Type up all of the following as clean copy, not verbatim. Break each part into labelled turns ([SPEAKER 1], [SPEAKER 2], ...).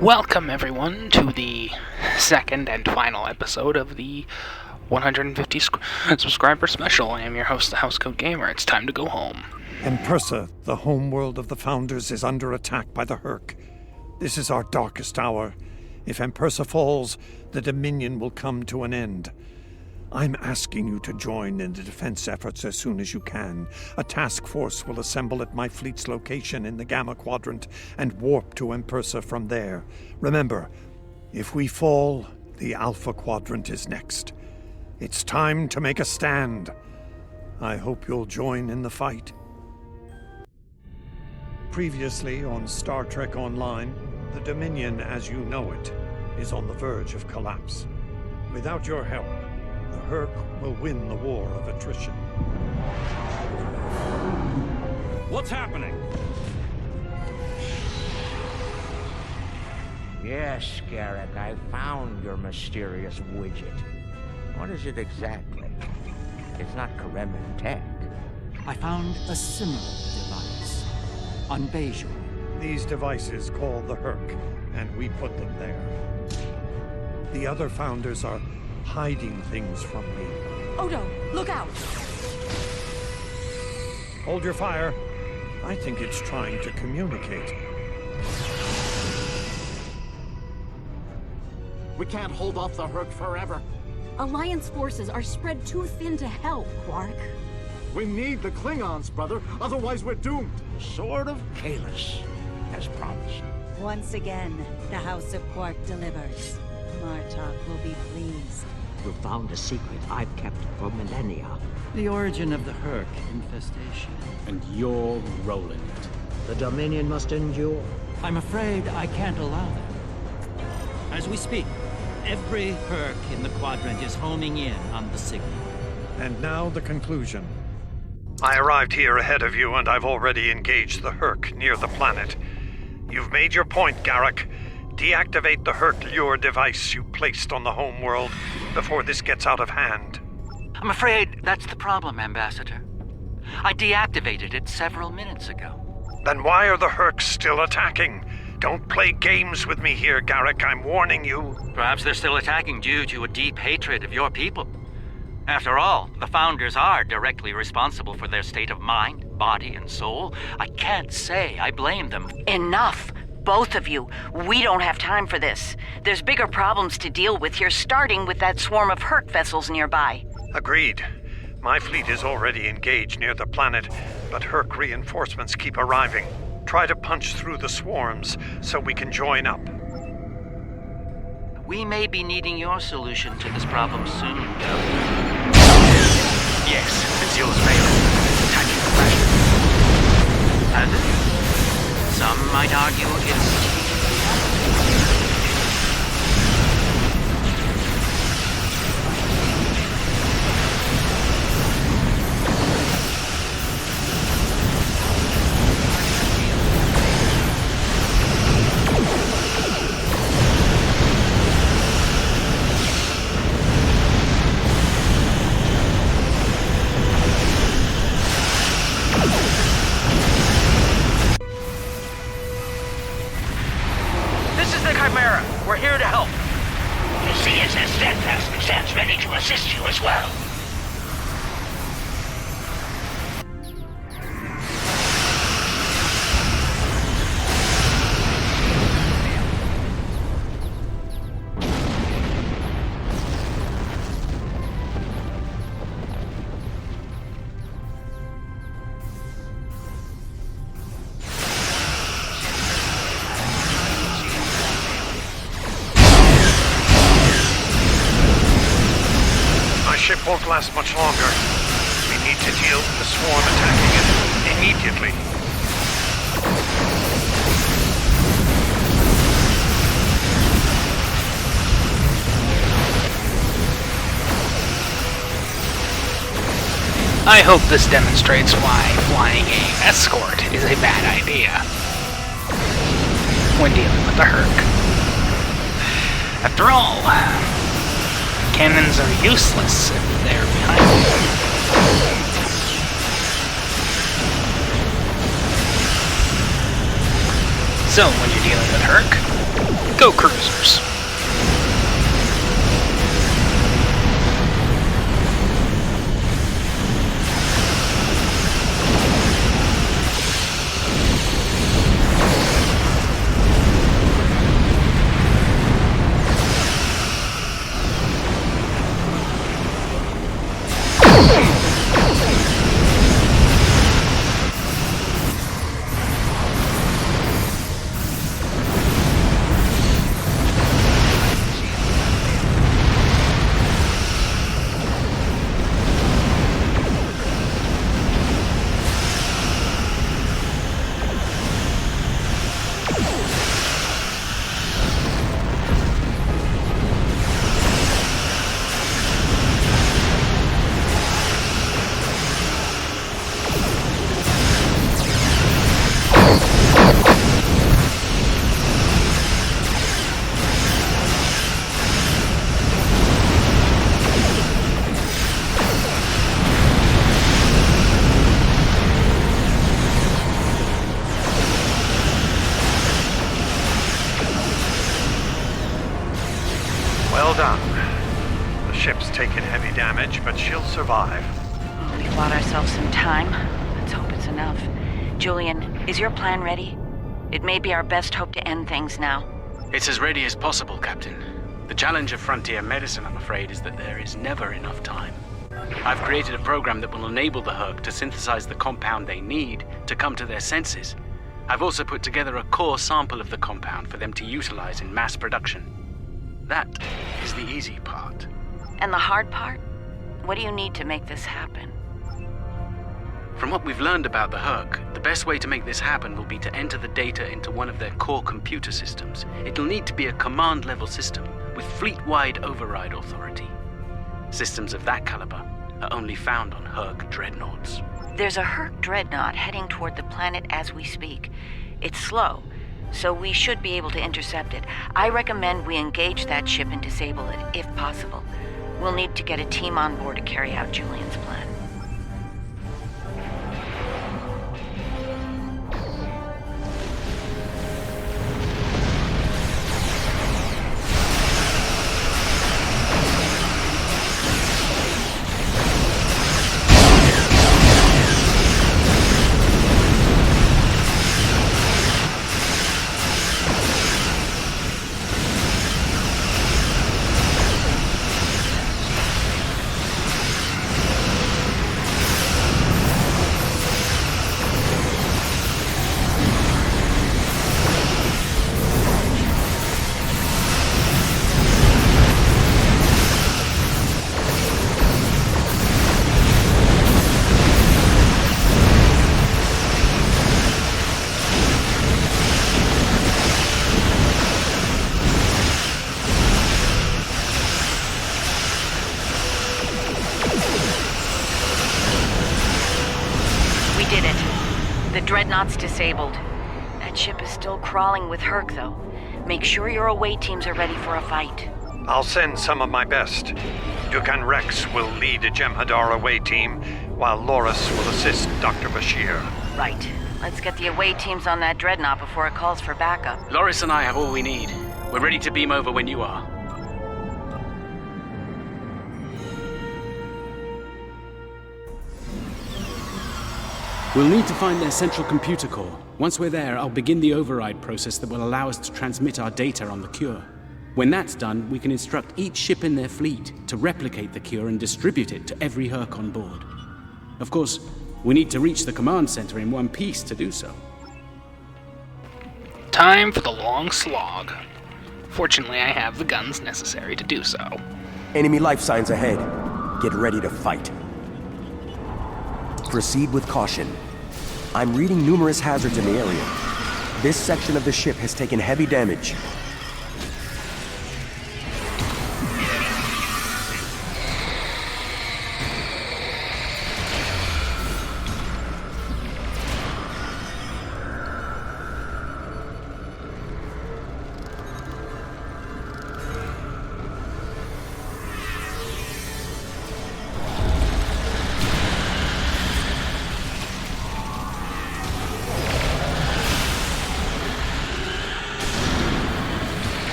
[SPEAKER 1] Welcome, everyone, to the second and final episode of the 150 subscriber special. I am your host, the Housecoat Gamer. It's time to go home.
[SPEAKER 2] Empersa, the homeworld of the Founders, is under attack by the Herc. This is our darkest hour. If Empersa falls, the Dominion will come to an end. I'm asking you to join in the defense efforts as soon as you can. A task force will assemble at my fleet's location in the Gamma Quadrant and warp to Empersa from there. Remember, if we fall, the Alpha Quadrant is next. It's time to make a stand. I hope you'll join in the fight. Previously on Star Trek Online, the Dominion as you know it is on the verge of collapse. Without your help, the Herc will win the war of attrition.
[SPEAKER 3] What's happening?
[SPEAKER 4] Yes, Garrick, I found your mysterious widget. What is it exactly? It's not Kremen tech.
[SPEAKER 5] I found a similar device on Bejor.
[SPEAKER 2] These devices called the Herc, and we put them there. The other Founders are hiding things from me.
[SPEAKER 6] Odo, look out!
[SPEAKER 2] Hold your fire. I think it's trying to communicate.
[SPEAKER 7] We can't hold off the Herc forever.
[SPEAKER 6] Alliance forces are spread too thin to help, Quark.
[SPEAKER 7] We need the Klingons, brother. Otherwise, we're doomed.
[SPEAKER 4] Sword of Kahless, as promised.
[SPEAKER 8] Once again, the House of Quark delivers. Martok will be pleased.
[SPEAKER 9] You found a secret I've kept for millennia.
[SPEAKER 5] The origin of the Herc infestation.
[SPEAKER 3] And you're rolling it.
[SPEAKER 9] The Dominion must endure.
[SPEAKER 5] I'm afraid I can't allow that. As we speak, every Herc in the Quadrant is homing in on the signal.
[SPEAKER 2] And now the conclusion. I arrived here ahead of you, and I've already engaged the Herc near the planet. You've made your point, Garrick. Deactivate the Herc lure device you placed on the homeworld before this gets out of hand.
[SPEAKER 5] I'm afraid that's the problem, Ambassador. I deactivated it several minutes ago.
[SPEAKER 2] Then why are the Hercs still attacking? Don't play games with me here, Garrick. I'm warning you.
[SPEAKER 5] Perhaps they're still attacking due to a deep hatred of your people. After all, the Founders are directly responsible for their state of mind, body, and soul. I can't say I blame them.
[SPEAKER 10] Enough! Both of you. We don't have time for this. There's bigger problems to deal with here, starting with that swarm of Herc vessels nearby.
[SPEAKER 2] Agreed. My fleet is already engaged near the planet, but Herc reinforcements keep arriving. Try to punch through the swarms so we can join up.
[SPEAKER 5] We may be needing your solution to this problem soon, Doug.
[SPEAKER 1] Yes, the Zeal's failing. Attacking the pressure.
[SPEAKER 5] Has it? Some might argue it's...
[SPEAKER 4] We're here to help. The CSS Steadfast stands ready to assist you as well.
[SPEAKER 2] Ship won't last much longer. We need to deal with the swarm attacking it immediately.
[SPEAKER 1] I hope this demonstrates why flying a escort is a bad idea when dealing with the Herc. After all, cannons are useless if they're behind you. So, when you're dealing with Herc, Go cruisers.
[SPEAKER 2] Well done. The ship's taken heavy damage, but she'll survive.
[SPEAKER 10] We bought ourselves some time. Let's hope it's enough. Julian, is your plan ready? It may be our best hope to end things now.
[SPEAKER 11] It's as ready as possible, Captain. The challenge of frontier medicine, I'm afraid, is that there is never enough time. I've created a program that will enable the Herc to synthesize the compound they need to come to their senses. I've also put together a core sample of the compound for them to utilize in mass production. That is the easy part.
[SPEAKER 10] And the hard part? What do you need to make this happen?
[SPEAKER 11] From what we've learned about the Herc, the best way to make this happen will be to enter the data into one of their core computer systems. It'll need to be a command-level system with fleet-wide override authority. Systems of that caliber are only found on Herc Dreadnoughts.
[SPEAKER 10] There's a Herc Dreadnought heading toward the planet as we speak. It's slow, so we should be able to intercept it. I recommend we engage that ship and disable it, if possible. We'll need to get a team on board to carry out Julian's plan. Dreadnought's disabled. That ship is still crawling with Herc, though. Make sure your away teams are ready for a fight.
[SPEAKER 2] I'll send some of my best. Dukan Rex will lead a Jem'Hadar away team, while Loris will assist Dr. Bashir.
[SPEAKER 10] Right. Let's get the away teams on that Dreadnought before it calls for backup.
[SPEAKER 11] Loris and I have all we need. We're ready to beam over when you are. We'll need to find their central computer core. Once we're there, I'll begin the override process that will allow us to transmit our data on the cure. When that's done, we can instruct each ship in their fleet to replicate the cure and distribute it to every Herc on board. Of course, we need to reach the command center in one piece to do so.
[SPEAKER 1] Time for the long slog. Fortunately, I have the guns necessary to do so.
[SPEAKER 12] Enemy life signs ahead. Get ready to fight. Proceed with caution. I'm reading numerous hazards in the area. This section of the ship has taken heavy damage.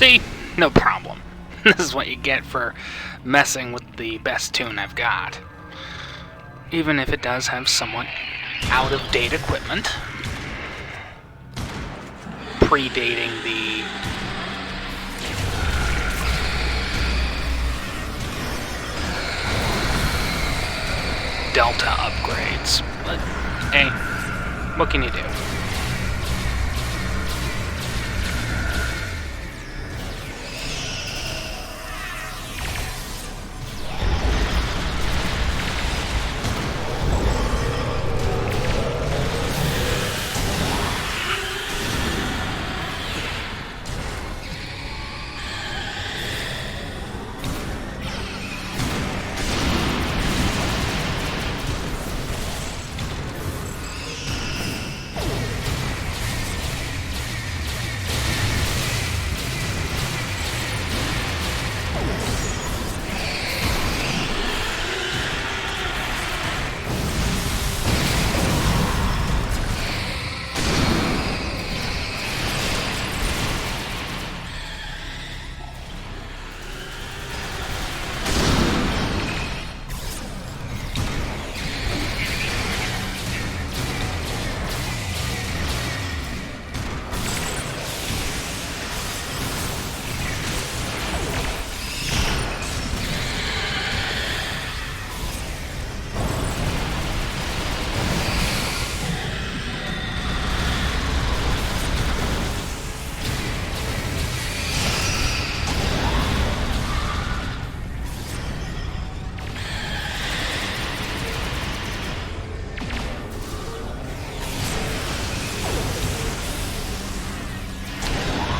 [SPEAKER 1] See? No problem. This is what you get for messing with the best tune I've got. Even if it does have somewhat out-of-date equipment. Predating the Delta upgrades. But, hey, what can you do?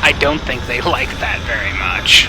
[SPEAKER 1] I don't think they like that very much.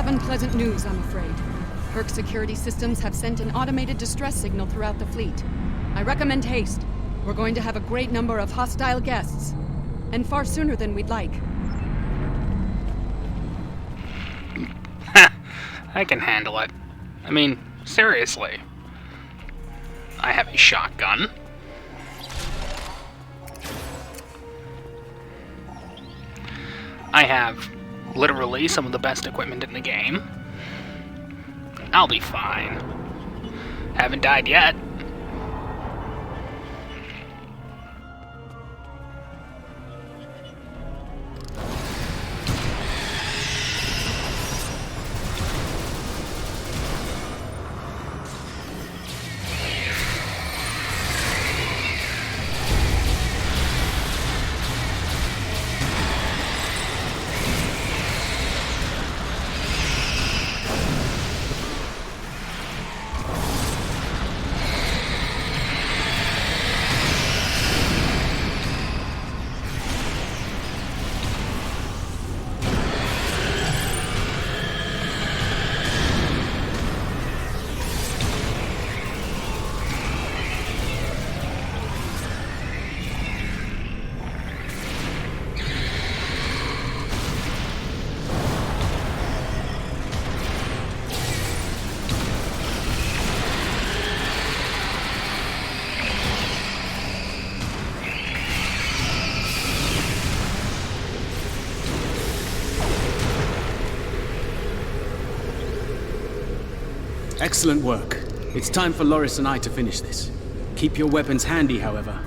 [SPEAKER 6] Unpleasant news, I'm afraid. Herc security systems have sent an automated distress signal throughout the fleet. I recommend haste. We're going to have a great number of hostile guests, and far sooner than we'd like.
[SPEAKER 1] I can handle it. I mean, seriously. I have a shotgun. I have literally some of the best equipment in the game. I'll be fine. Haven't died yet.
[SPEAKER 11] Excellent work. It's time for Loris and I to finish this. Keep your weapons handy, however.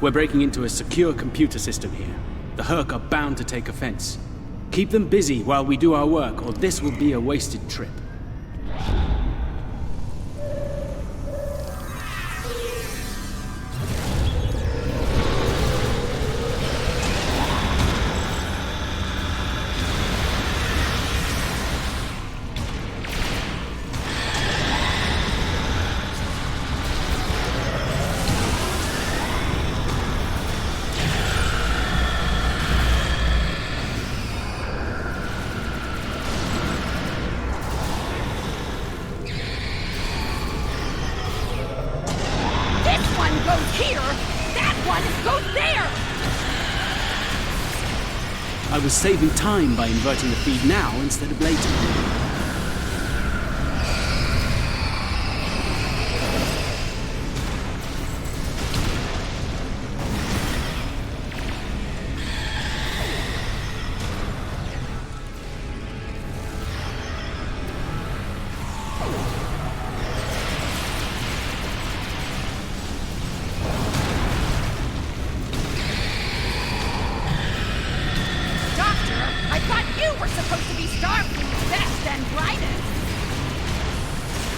[SPEAKER 11] We're breaking into a secure computer system here. The Herc are bound to take offense. Keep them busy while we do our work, or this will be a wasted trip. I was saving time by inverting the feed now instead of later.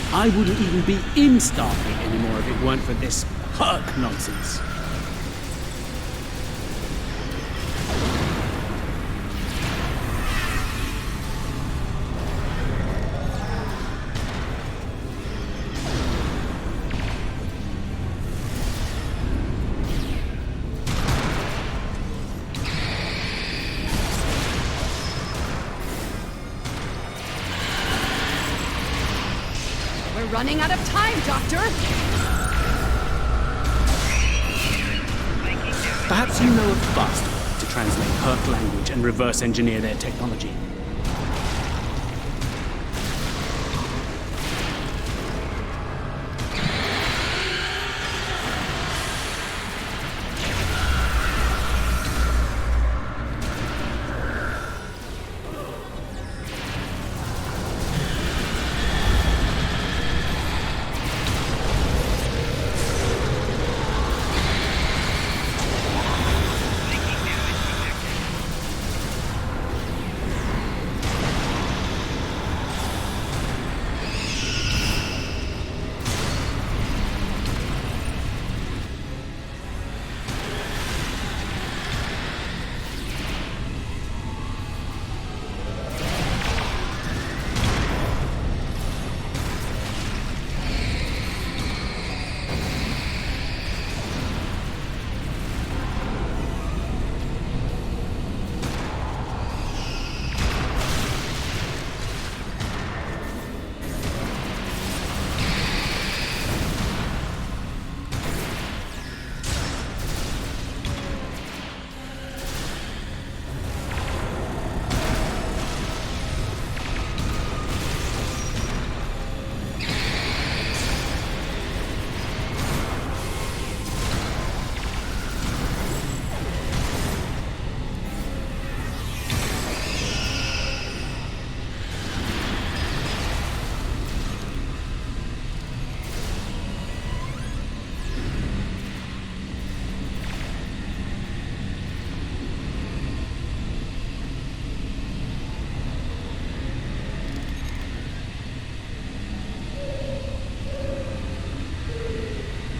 [SPEAKER 11] I wouldn't even be in Starfleet anymore if it weren't for this Herc nonsense.
[SPEAKER 6] Running out of time, Doctor!
[SPEAKER 11] Perhaps you know a faster way to translate Herc language and reverse engineer their technology.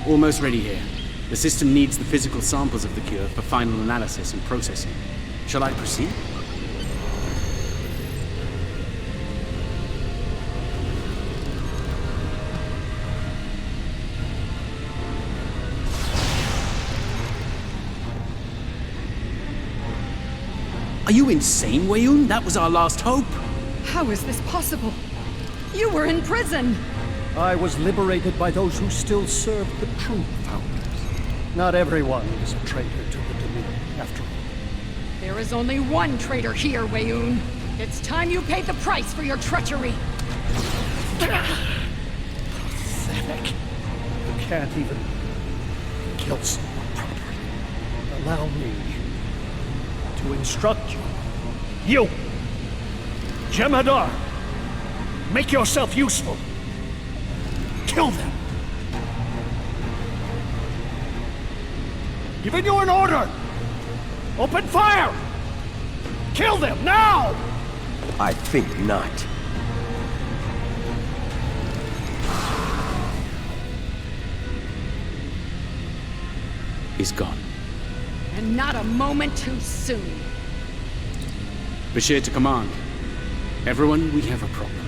[SPEAKER 11] Almost ready here. The system needs the physical samples of the cure for final analysis and processing. Shall I proceed? Are you insane, Weyoun? That was our last hope.
[SPEAKER 6] How is this possible? You were in prison!
[SPEAKER 7] I was liberated by those who still served the true Founders. Not everyone is a traitor to the Dominion, after all.
[SPEAKER 6] There is only one traitor here, Weyoun. It's time you paid the price for your treachery.
[SPEAKER 7] Pathetic. You can't even kill someone properly. Allow me to instruct you. You! Jem'Hadar! Make yourself useful! Kill them! Giving you an order! Open fire! Kill them, now!
[SPEAKER 12] I think not.
[SPEAKER 11] He's gone.
[SPEAKER 6] And not a moment too soon.
[SPEAKER 11] Bashir to command. Everyone, we have a problem.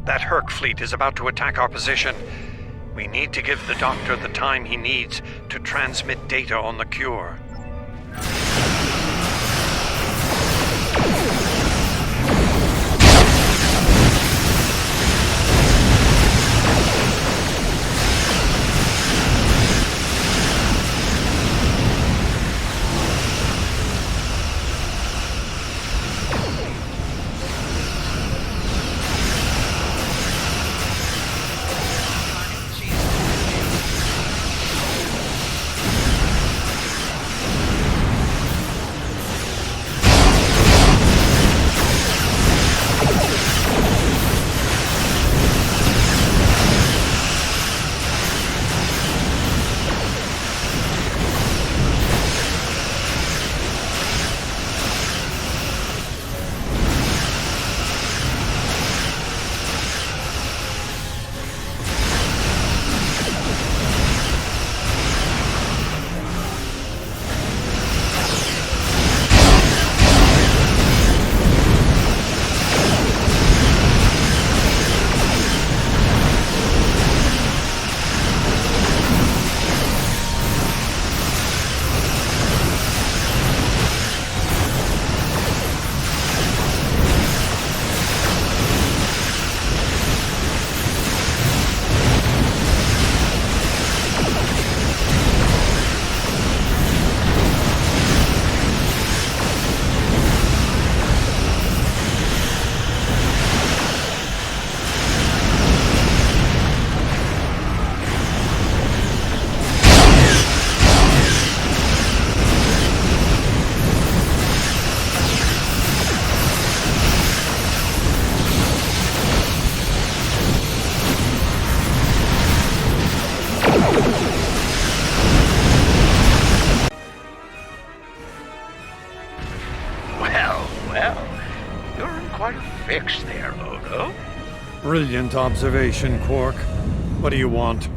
[SPEAKER 2] That Herc fleet is about to attack our position. We need to give the Doctor the time he needs to transmit data on the cure.
[SPEAKER 4] fix there, Odo.
[SPEAKER 2] Brilliant observation, Quark. What do you want?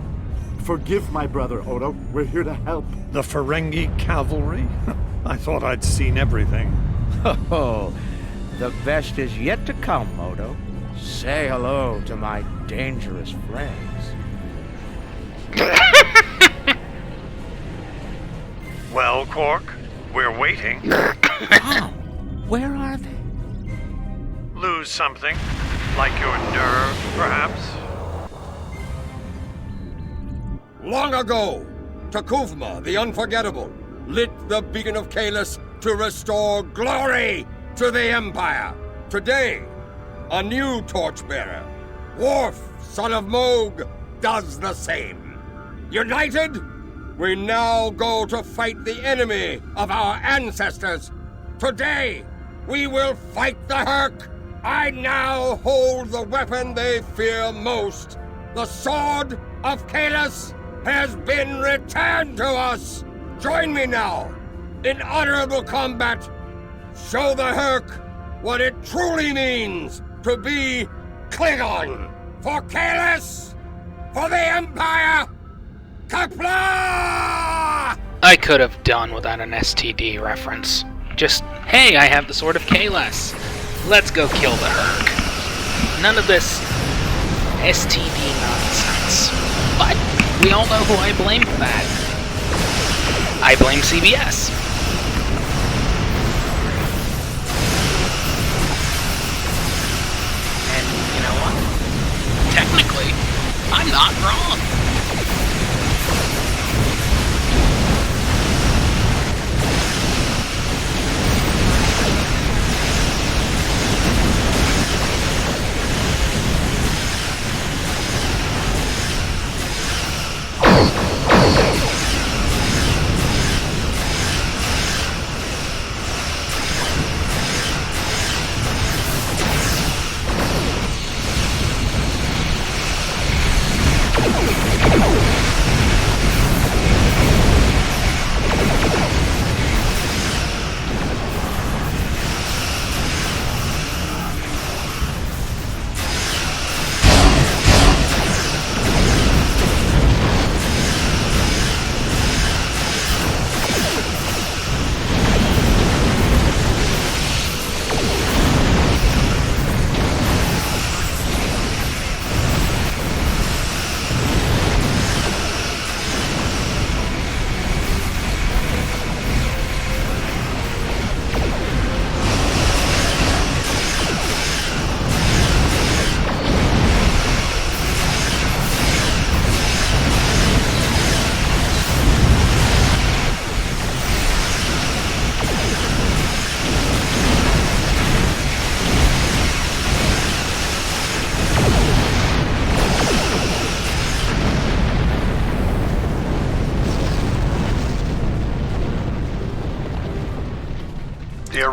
[SPEAKER 7] Forgive my brother, Odo. We're here to help.
[SPEAKER 2] The Ferengi cavalry? I thought I'd seen everything.
[SPEAKER 4] Oh, the best is yet to come, Odo. Say hello to my dangerous friends.
[SPEAKER 2] Well, Quark, we're waiting.
[SPEAKER 4] Tom, where are they?
[SPEAKER 2] Lose something? Like your nerve, perhaps?
[SPEAKER 13] Long ago, Takuvma, the Unforgettable, lit the beacon of Kahless to restore glory to the Empire. Today, a new torchbearer, Worf, son of Moog, does the same. United, we now go to fight the enemy of our ancestors. Today, we will fight the Herc. I now hold the weapon they fear most. The Sword of Kahless has been returned to us. Join me now in honorable combat. Show the Herc what it truly means to be Klingon. For Kahless, for the Empire, Kapla!
[SPEAKER 1] I could have done without an STD reference. Just, hey, I have the Sword of Kahless. Let's go kill the Herc. None of this STD nonsense. But we all know who I blame for that. I blame CBS. And you know what? Technically, I'm not wrong.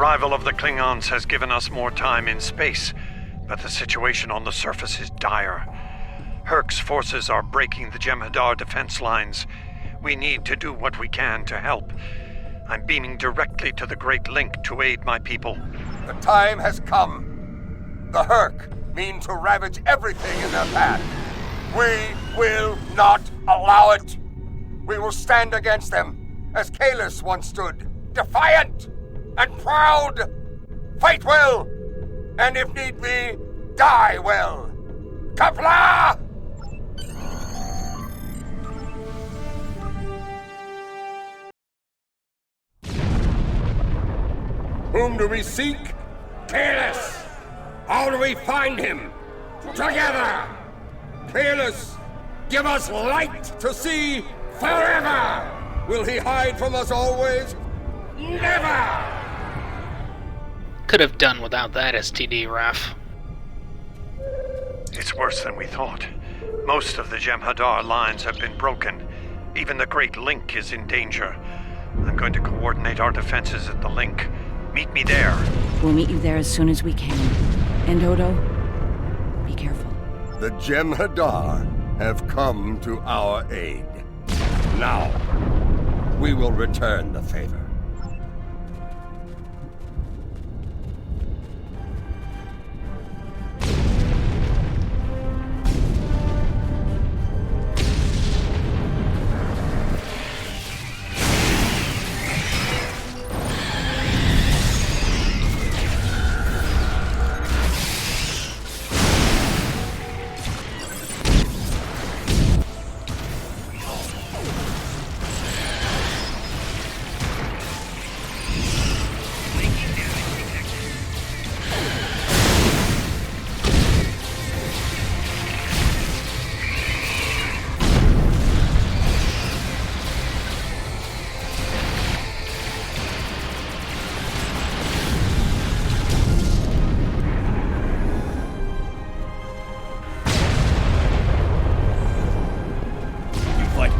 [SPEAKER 2] arrival of the Klingons has given us more time in space, but the situation on the surface is dire. Herc's forces are breaking the Jem'Hadar defense lines. We need to do what we can to help. I'm beaming directly to the Great Link to aid my people.
[SPEAKER 13] The time has come. The Herc mean to ravage everything in their path. We will not allow it. We will stand against them, as Kahless once stood, defiant and proud. Fight well, and if need be, die well. Kapla! Whom do we seek? Kahless! How do we find him? Together! Kahless, give us light to see forever! Will he hide from us always? Never!
[SPEAKER 1] Could have done without that STD ref.
[SPEAKER 2] It's worse than we thought. Most of the Jem'Hadar lines have been broken. Even the Great Link is in danger. I'm going to coordinate our defenses at the Link. Meet me there.
[SPEAKER 10] We'll meet you there as soon as we can. And Odo, be careful.
[SPEAKER 13] The Jem'Hadar have come to our aid. Now, we will return the favor.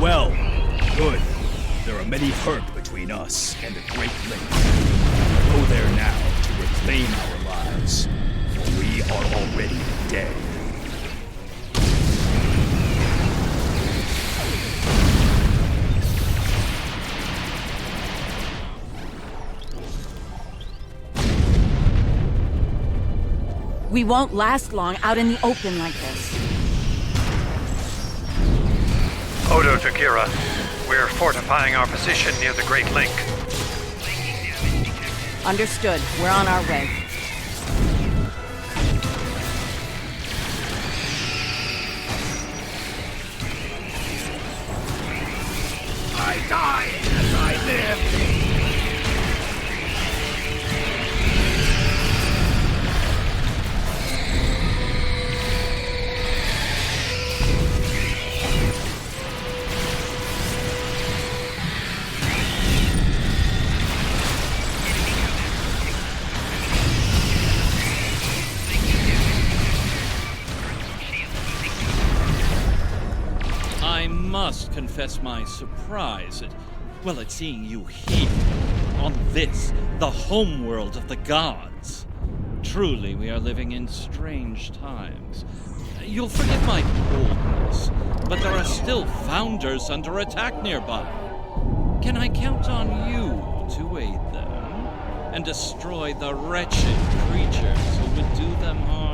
[SPEAKER 14] Well, good. There are many Herc between us and the Great Link. Go there now to reclaim our lives, for we are already dead.
[SPEAKER 10] We won't last long out in the open like this.
[SPEAKER 2] Odo to Kira. We're fortifying our position near the Great Link.
[SPEAKER 10] Understood. We're on our way.
[SPEAKER 14] I die as I live.
[SPEAKER 3] I must confess my surprise at seeing you here, on this, the homeworld of the gods. Truly, we are living in strange times. You'll forgive my coldness, but there are still Founders under attack nearby. Can I count on you to aid them, and destroy the wretched creatures who would do them harm?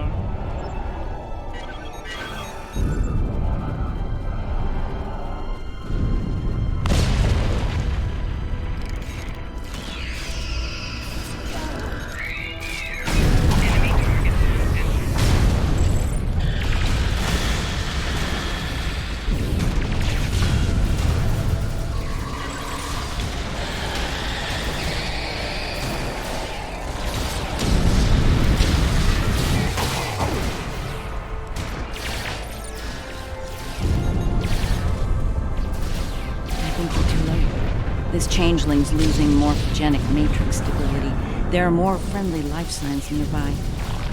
[SPEAKER 10] This changeling's losing morphogenic matrix stability. There are more friendly life signs nearby.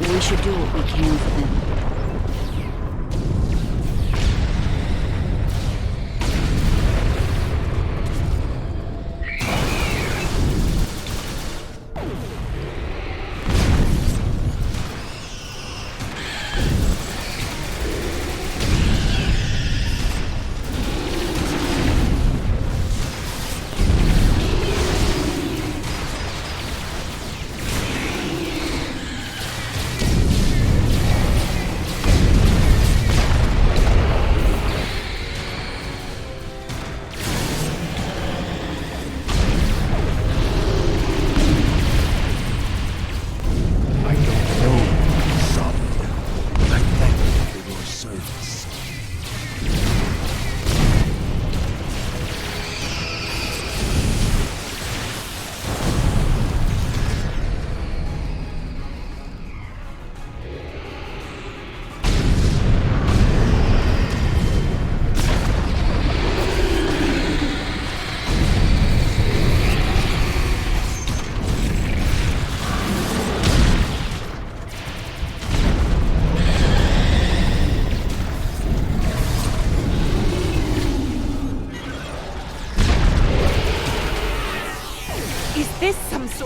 [SPEAKER 10] We should do what we can for them.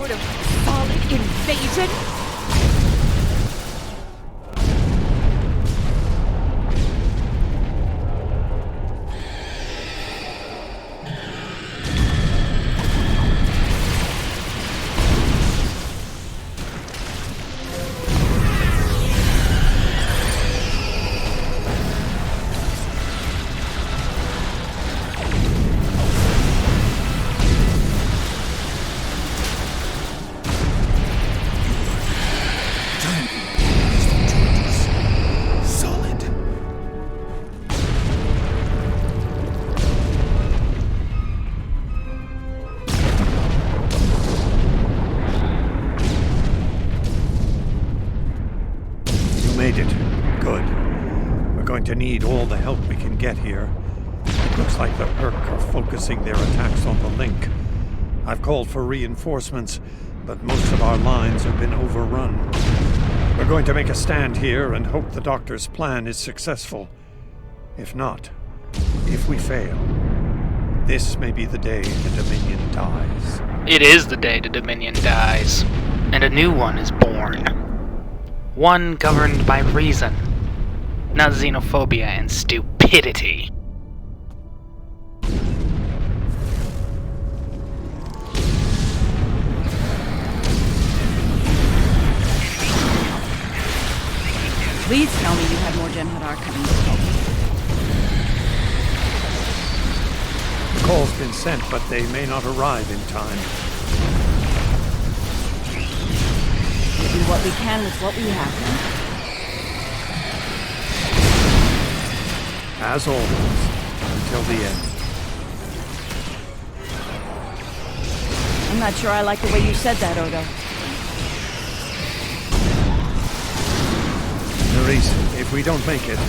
[SPEAKER 15] sort of solid invasion?
[SPEAKER 2] To need all the help we can get here. It looks like the Herc are focusing their attacks on the link. I've called for reinforcements, but most of our lines have been overrun. We're going to make a stand here and hope the Doctor's plan is successful. If not, if we fail, this may be the day the Dominion dies.
[SPEAKER 1] It is the day the Dominion dies, and a new one is born. One governed by reason, not xenophobia and stupidity.
[SPEAKER 15] Please tell me you have more Jem'Hadar coming to help.
[SPEAKER 2] The call's been sent, but they may not arrive in time.
[SPEAKER 15] We'll do what we can with what we have then.
[SPEAKER 2] As always, until the end.
[SPEAKER 15] I'm not sure I like the way you said that, Odo.
[SPEAKER 2] Nerys, if we don't make it...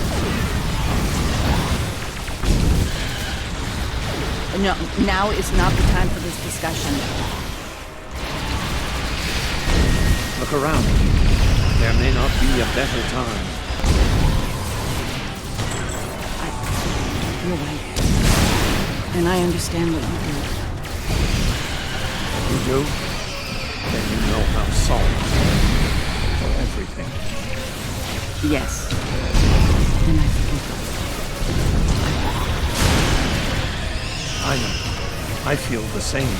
[SPEAKER 15] No, now is not the time for this discussion.
[SPEAKER 2] Look around. There may not be a better time.
[SPEAKER 15] You're right. And I understand what you do.
[SPEAKER 2] You do? Then you know how sorry for everything.
[SPEAKER 15] Yes. And I forgive you.
[SPEAKER 2] I know. I feel the same.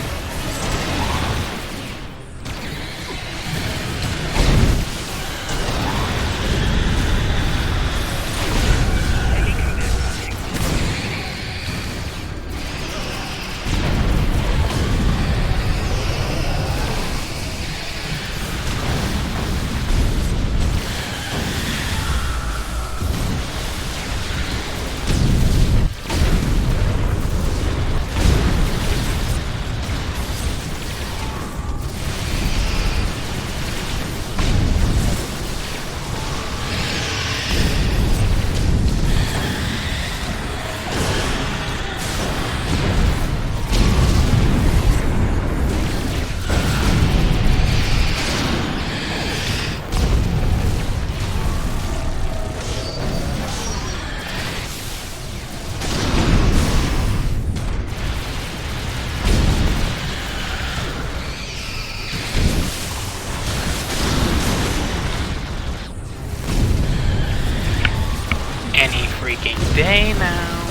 [SPEAKER 1] Day now,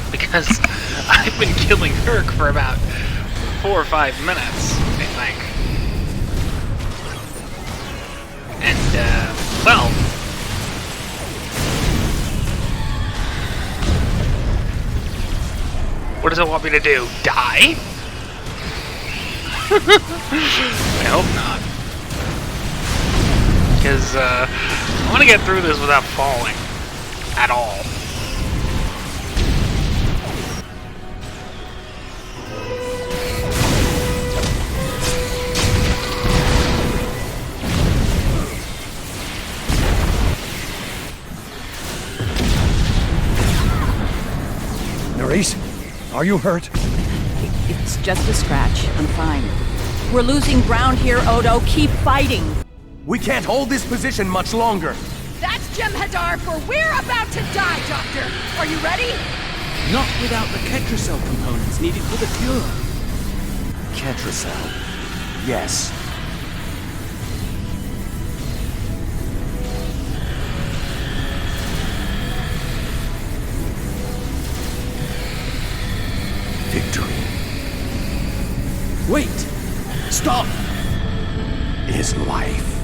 [SPEAKER 1] because I've been killing Herc for about 4 or 5 minutes, I think. And, well, what does it want me to do? Die? I hope not. Because, I want to get through this without falling. At all.
[SPEAKER 2] Nerys, are you hurt?
[SPEAKER 15] It's just a scratch. I'm fine. We're losing ground here, Odo. Keep fighting.
[SPEAKER 12] We can't hold this position much longer.
[SPEAKER 15] That's Jem'Hadar, for we're about to die, Doctor! Are you ready?
[SPEAKER 11] Not without the Ketracel components needed for the cure.
[SPEAKER 12] Ketracel. Yes.
[SPEAKER 2] stuff is life.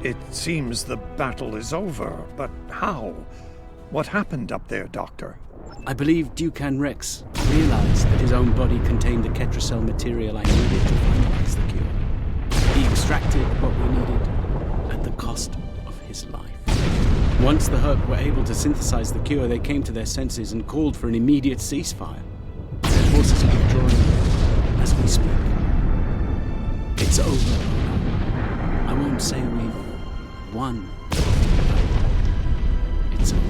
[SPEAKER 2] It seems the battle is over, but how? What happened up there, Doctor?
[SPEAKER 11] I believe Dukan Rex realized that his own body contained the Ketracel material I needed to finalize the cure. He extracted what we needed at the cost of his life. Once the Herc were able to synthesize the cure, they came to their senses and called for an immediate ceasefire. Their forces are withdrawing as we speak. It's over. I won't say we've won. It's over.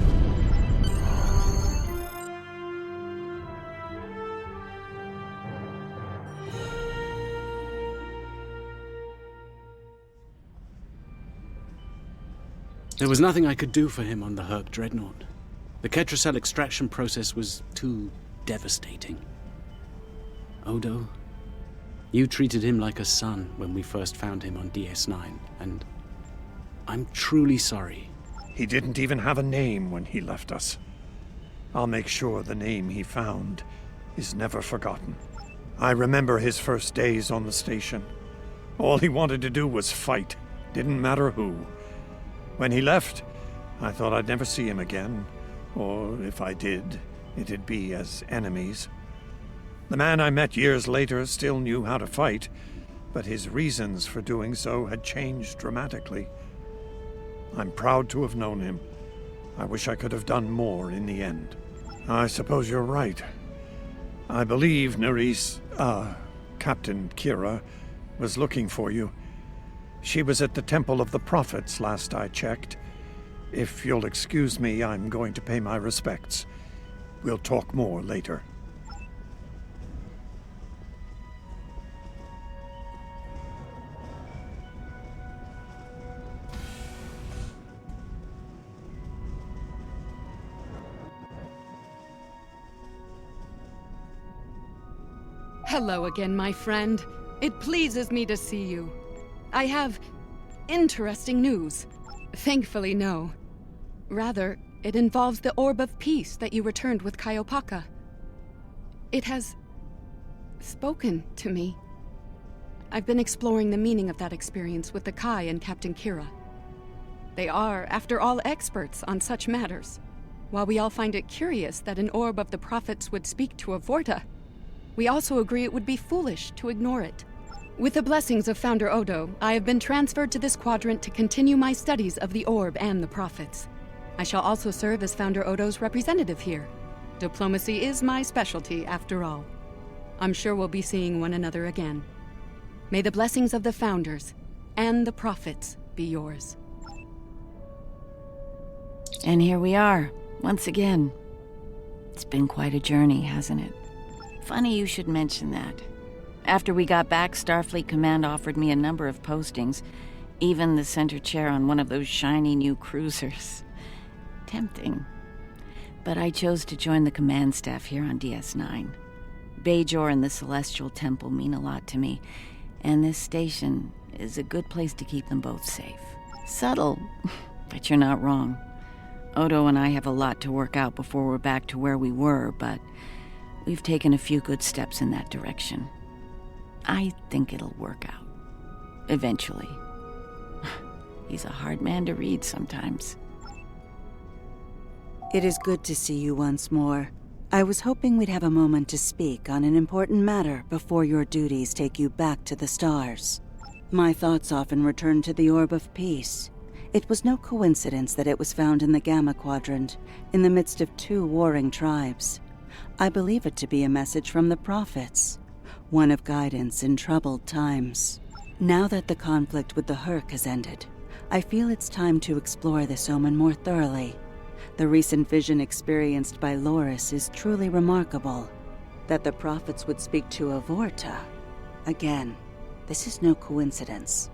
[SPEAKER 11] There was nothing I could do for him on the Herc Dreadnought. The Ketracel extraction process was too devastating. Odo, you treated him like a son when we first found him on DS9, and I'm truly sorry.
[SPEAKER 2] He didn't even have a name when he left us. I'll make sure the name he found is never forgotten. I remember his first days on the station. All he wanted to do was fight. Didn't matter who. When he left, I thought I'd never see him again. Or if I did, it'd be as enemies. The man I met years later still knew how to fight, but his reasons for doing so had changed dramatically. I'm proud to have known him. I wish I could have done more in the end. I suppose you're right. I believe Captain Kira was looking for you. She was at the Temple of the Prophets last I checked. If you'll excuse me, I'm going to pay my respects. We'll talk more later.
[SPEAKER 6] Hello again, my friend. It pleases me to see you. I have interesting news. Thankfully, no. Rather, it involves the Orb of Peace that you returned with Kaiopaka. It has spoken to me. I've been exploring the meaning of that experience with the Kai and Captain Kira. They are, after all, experts on such matters. While we all find it curious that an Orb of the Prophets would speak to a Vorta, we also agree it would be foolish to ignore it. With the blessings of Founder Odo, I have been transferred to this quadrant to continue my studies of the Orb and the Prophets. I shall also serve as Founder Odo's representative here. Diplomacy is my specialty, after all. I'm sure we'll be seeing one another again. May the blessings of the Founders and the Prophets be yours.
[SPEAKER 15] And here we are, once again. It's been quite a journey, hasn't it? Funny you should mention that. After we got back, Starfleet Command offered me a number of postings, even the center chair on one of those shiny new cruisers. Tempting. But I chose to join the command staff here on DS9. Bajor and the Celestial Temple mean a lot to me, and this station is a good place to keep them both safe. Subtle, but you're not wrong. Odo and I have a lot to work out before we're back to where we were, but we've taken a few good steps in that direction. I think it'll work out. Eventually. He's a hard man to read sometimes.
[SPEAKER 8] It is good to see you once more. I was hoping we'd have a moment to speak on an important matter before your duties take you back to the stars. My thoughts often return to the Orb of Peace. It was no coincidence that it was found in the Gamma Quadrant, in the midst of 2 warring tribes. I believe it to be a message from the prophets, one of guidance in troubled times. Now that the conflict with the Herc has ended, I feel it's time to explore this omen more thoroughly. The recent vision experienced by Loris is truly remarkable. That the prophets would speak to a Vorta. Again, this is no coincidence.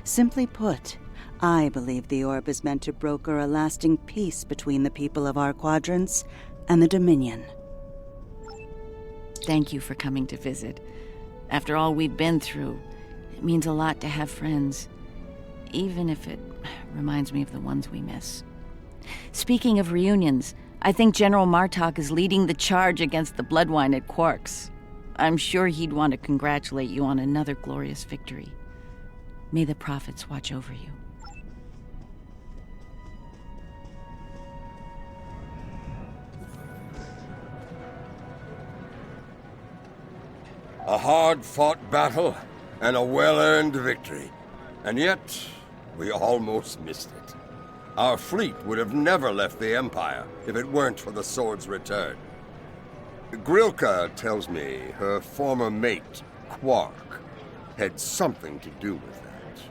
[SPEAKER 8] Simply put, I believe the orb is meant to broker a lasting peace between the people of our quadrants and the Dominion.
[SPEAKER 15] Thank you for coming to visit. After all we've been through, it means a lot to have friends, even if it reminds me of the ones we miss. Speaking of reunions, I think General Martok is leading the charge against the Bloodwine at Quark's. I'm sure he'd want to congratulate you on another glorious victory. May the prophets watch over you.
[SPEAKER 13] A hard-fought battle and a well-earned victory. And yet, we almost missed it. Our fleet would have never left the Empire if it weren't for the sword's return. Grilka tells me her former mate, Quark, had something to do with that.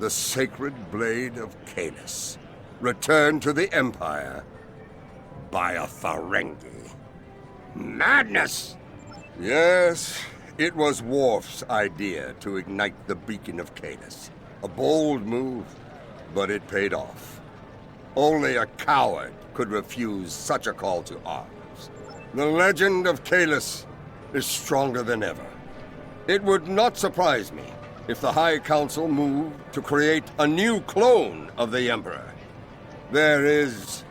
[SPEAKER 13] The sacred blade of Kalis, returned to the Empire by a Ferengi. Madness! Yes, it was Worf's idea to ignite the beacon of Kalis. A bold move, but it paid off. Only a coward could refuse such a call to arms. The legend of Kalis is stronger than ever. It would not surprise me if the High Council moved to create a new clone of the Emperor. There is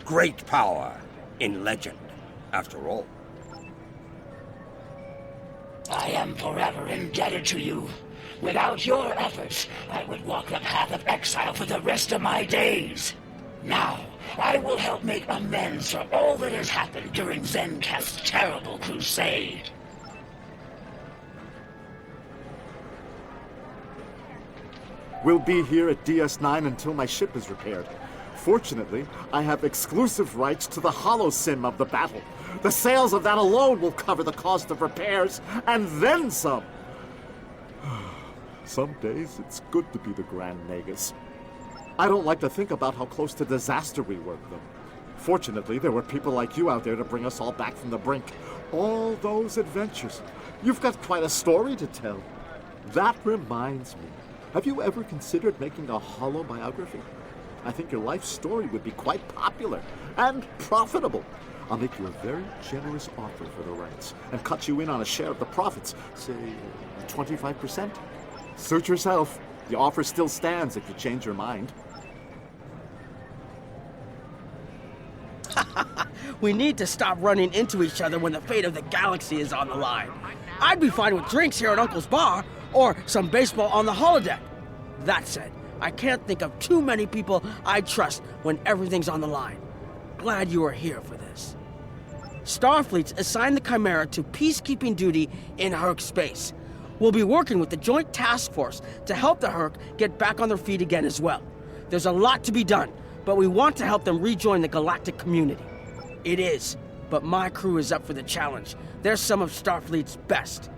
[SPEAKER 13] great power in legend, after all.
[SPEAKER 16] I am forever indebted to you. Without your efforts, I would walk the path of exile for the rest of my days. Now, I will help make amends for all that has happened during Zencast's terrible crusade.
[SPEAKER 17] We'll be here at DS9 until my ship is repaired. Fortunately, I have exclusive rights to the holosim of the battle. The sales of that alone will cover the cost of repairs, and then some. Some days, it's good to be the Grand Nagus. I don't like to think about how close to disaster we were, though. Fortunately, there were people like you out there to bring us all back from the brink. All those adventures. You've got quite a story to tell. That reminds me. Have you ever considered making a holobiography? I think your life story would be quite popular and profitable. I'll make you a very generous offer for the rights and cut you in on a share of the profits, say 25%. Suit yourself. The offer still stands if you change your mind.
[SPEAKER 18] We need to stop running into each other when the fate of the galaxy is on the line. I'd be fine with drinks here at Uncle's bar, or some baseball on the holodeck. That said, I can't think of too many people I trust when everything's on the line. Glad you are here for this. Starfleet's assigned the Chimera to peacekeeping duty in Herc space. We'll be working with the Joint Task Force to help the Herc get back on their feet again as well. There's a lot to be done, but we want to help them rejoin the galactic community. It is, but my crew is up for the challenge. They're some of Starfleet's best.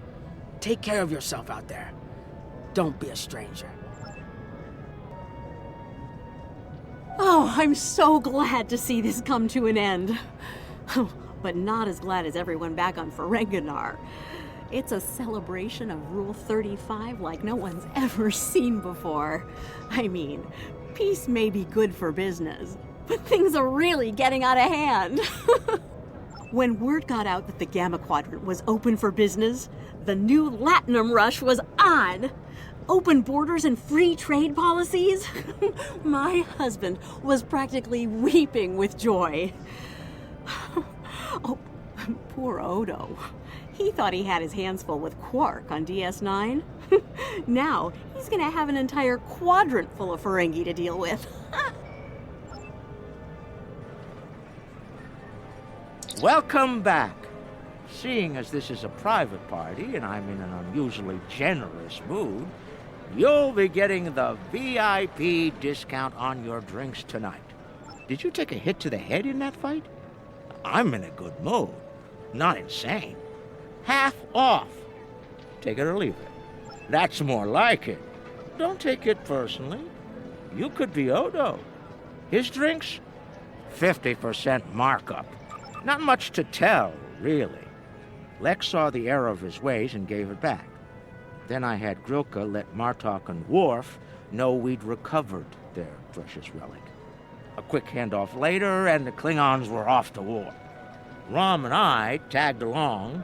[SPEAKER 18] Take care of yourself out there. Don't be a stranger.
[SPEAKER 19] Oh, I'm so glad to see this come to an end. But not as glad as everyone back on Ferenginar. It's a celebration of Rule 35 like no one's ever seen before. I mean, peace may be good for business, but things are really getting out of hand. When word got out that the Gamma Quadrant was open for business, the new Latinum rush was on. Open borders and free trade policies? My husband was practically weeping with joy. Oh, poor Odo. He thought he had his hands full with Quark on DS9. Now, he's gonna have an entire quadrant full of Ferengi to deal with.
[SPEAKER 4] Welcome back. Seeing as this is a private party and I'm in an unusually generous mood, you'll be getting the VIP discount on your drinks tonight. Did you take a hit to the head in that fight? I'm in a good mood. Not insane. Half off. Take it or leave it. That's more like it. Don't take it personally. You could be Odo. His drinks? 50% markup. Not much to tell, really. Lex saw the error of his ways and gave it back. Then I had Grilka let Martok and Worf know we'd recovered their precious relic. A quick handoff later, and the Klingons were off to war. Rom and I tagged along,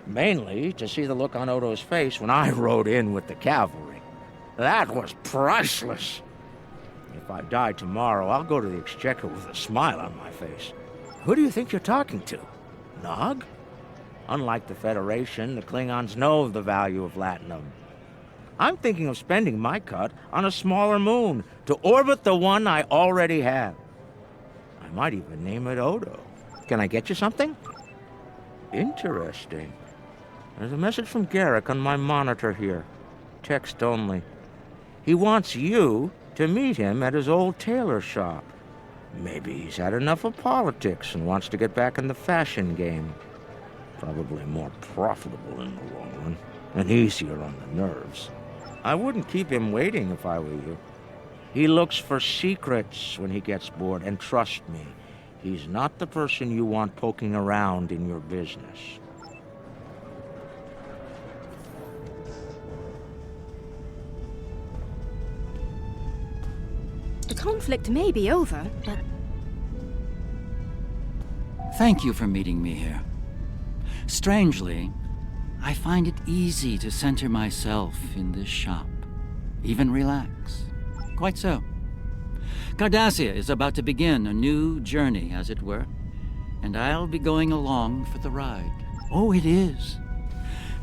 [SPEAKER 4] mainly to see the look on Odo's face when I rode in with the cavalry. That was priceless. If I die tomorrow, I'll go to the Exchequer with a smile on my face. Who do you think you're talking to? Nog? Unlike the Federation, the Klingons know the value of latinum. I'm thinking of spending my cut on a smaller moon to orbit the one I already have. I might even name it Odo. Can I get you something? Interesting. There's a message from Garrick on my monitor here. Text only. He wants you to meet him at his old tailor shop. Maybe he's had enough of politics and wants to get back in the fashion game. Probably more profitable in the long run, and easier on the nerves. I wouldn't keep him waiting if I were you. He looks for secrets when he gets bored, and trust me, he's not the person you want poking around in your business.
[SPEAKER 20] The conflict may be over, but...
[SPEAKER 21] Thank you for meeting me here. Strangely, I find it easy to center myself in this shop, even relax. Quite so. Cardassia is about to begin a new journey, as it were, and I'll be going along for the ride. Oh, it is.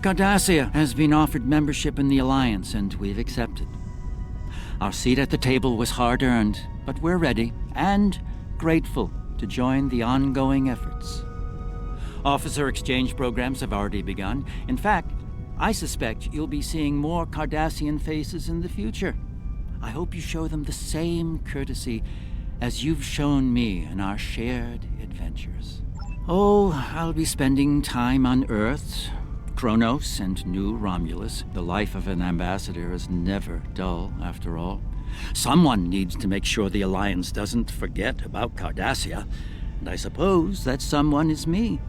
[SPEAKER 21] Cardassia has been offered membership in the Alliance, and we've accepted. Our seat at the table was hard-earned, but we're ready and grateful to join the ongoing efforts. Officer exchange programs have already begun. In fact, I suspect you'll be seeing more Cardassian faces in the future. I hope you show them the same courtesy as you've shown me in our shared adventures. Oh, I'll be spending time on Earth, Kronos, and New Romulus. The life of an ambassador is never dull, after all. Someone needs to make sure the Alliance doesn't forget about Cardassia, and I suppose that someone is me.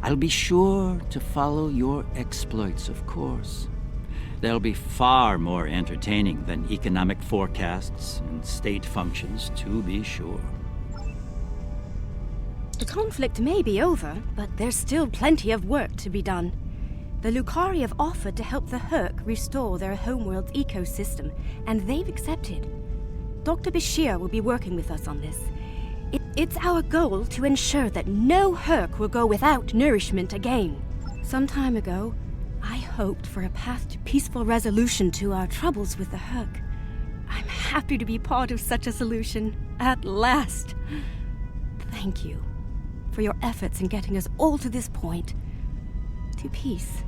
[SPEAKER 21] I'll be sure to follow your exploits, of course. They'll be far more entertaining than economic forecasts and state functions, to be sure.
[SPEAKER 20] The conflict may be over, but there's still plenty of work to be done. The Lucari have offered to help the Herc restore their homeworld's ecosystem, and they've accepted. Dr. Bashir will be working with us on this. It's our goal to ensure that no Herc will go without nourishment again. Some time ago, I hoped for a path to peaceful resolution to our troubles with the Herc. I'm happy to be part of such a solution, at last. Thank you for your efforts in getting us all to this point, to peace.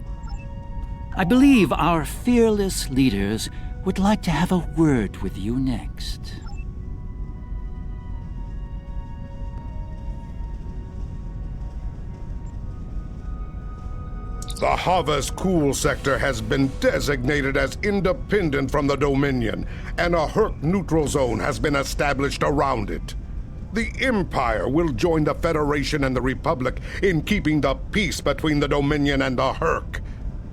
[SPEAKER 21] I believe our fearless leaders would like to have a word with you next.
[SPEAKER 22] The Hava's cool sector has been designated as independent from the Dominion, and a Herc neutral zone has been established around it. The Empire will join the Federation and the Republic in keeping the peace between the Dominion and the Herc.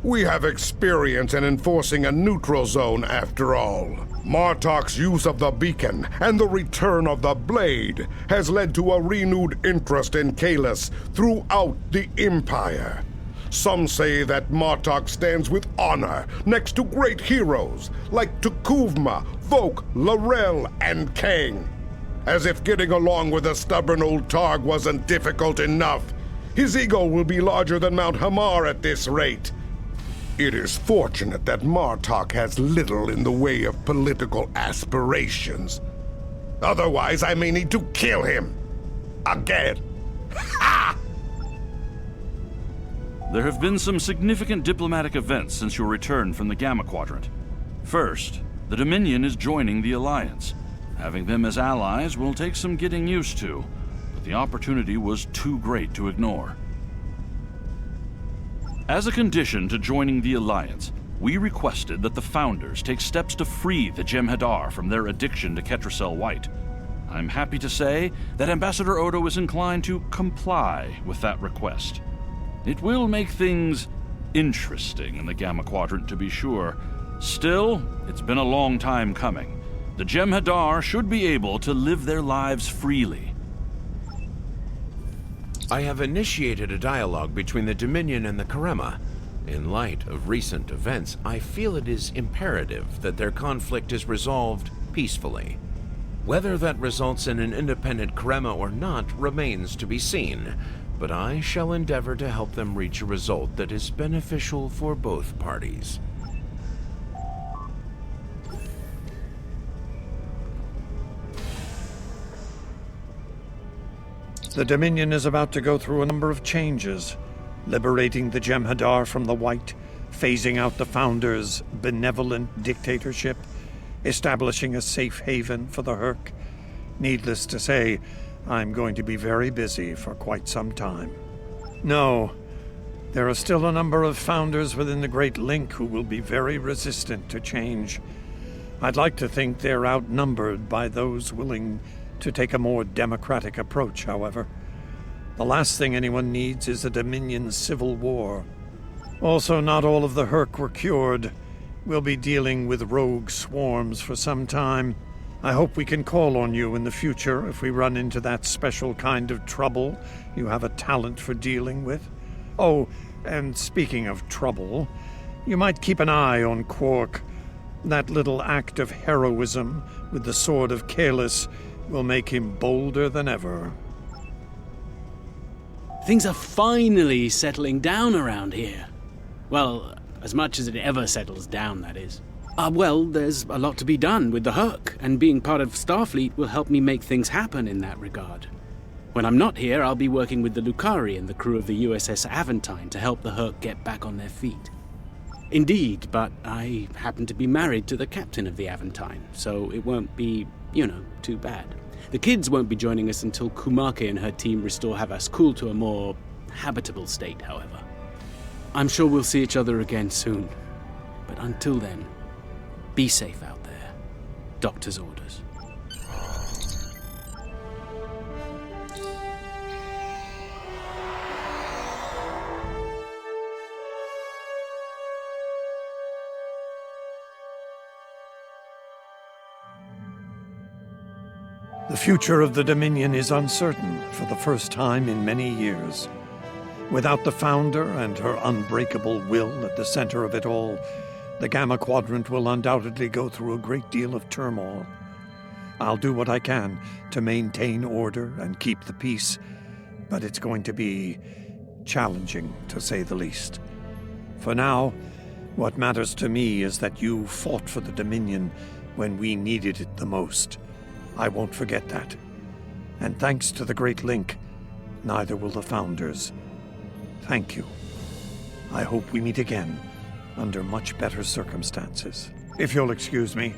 [SPEAKER 22] We have experience in enforcing a neutral zone, after all. Martok's use of the beacon and the return of the blade has led to a renewed interest in Kahless throughout the Empire. Some say that Martok stands with honor next to great heroes like Tukuvma, Vok, L'Rell, and Kang. As if getting along with a stubborn old Targ wasn't difficult enough, his ego will be larger than Mount Hamar at this rate. It is fortunate that Martok has little in the way of political aspirations. Otherwise, I may need to kill him. Again. Ha!
[SPEAKER 5] There have been some significant diplomatic events since your return from the Gamma Quadrant. First, the Dominion is joining the Alliance. Having them as allies will take some getting used to, but the opportunity was too great to ignore. As a condition to joining the Alliance, we requested that the Founders take steps to free the Jem'Hadar from their addiction to Ketracel White. I'm happy to say that Ambassador Odo is inclined to comply with that request. It will make things interesting in the Gamma Quadrant, to be sure. Still, it's been a long time coming. The Jem'Hadar should be able to live their lives freely.
[SPEAKER 9] I have initiated a dialogue between the Dominion and the Karema. In light of recent events, I feel it is imperative that their conflict is resolved peacefully. Whether that results in an independent Karema or not remains to be seen, but I shall endeavor to help them reach a result that is beneficial for both parties.
[SPEAKER 2] The Dominion is about to go through a number of changes, liberating the Jem'Hadar from the White, phasing out the Founders' benevolent dictatorship, establishing a safe haven for the Hurk. Needless to say, I'm going to be very busy for quite some time. No, there are still a number of Founders within the Great Link who will be very resistant to change. I'd like to think they're outnumbered by those willing to take a more democratic approach, however. The last thing anyone needs is a Dominion civil war. Also, not all of the Hurk were cured. We'll be dealing with rogue swarms for some time. I hope we can call on you in the future if we run into that special kind of trouble you have a talent for dealing with. Oh, and speaking of trouble, you might keep an eye on Quark. That little act of heroism with the Sword of Kahless will make him bolder than ever.
[SPEAKER 23] Things are finally settling down around here. Well, as much as it ever settles down, that is. Well, there's a lot to be done with the Hurk, and being part of Starfleet will help me make things happen in that regard. When I'm not here, I'll be working with the Lucari and the crew of the USS Aventine to help the Hurk get back on their feet. Indeed, but I happen to be married to the captain of the Aventine, so it won't be, too bad. The kids won't be joining us until Kumake and her team restore Housecoat to a more habitable state, however. I'm sure we'll see each other again soon, but until then, be safe out there. Doctor's orders.
[SPEAKER 2] The future of the Dominion is uncertain for the first time in many years. Without the Founder and her unbreakable will at the center of it all, the Gamma Quadrant will undoubtedly go through a great deal of turmoil. I'll do what I can to maintain order and keep the peace, but it's going to be challenging, to say the least. For now, what matters to me is that you fought for the Dominion when we needed it the most. I won't forget that. And thanks to the Great Link, neither will the Founders. Thank you. I hope we meet again under much better circumstances. If you'll excuse me.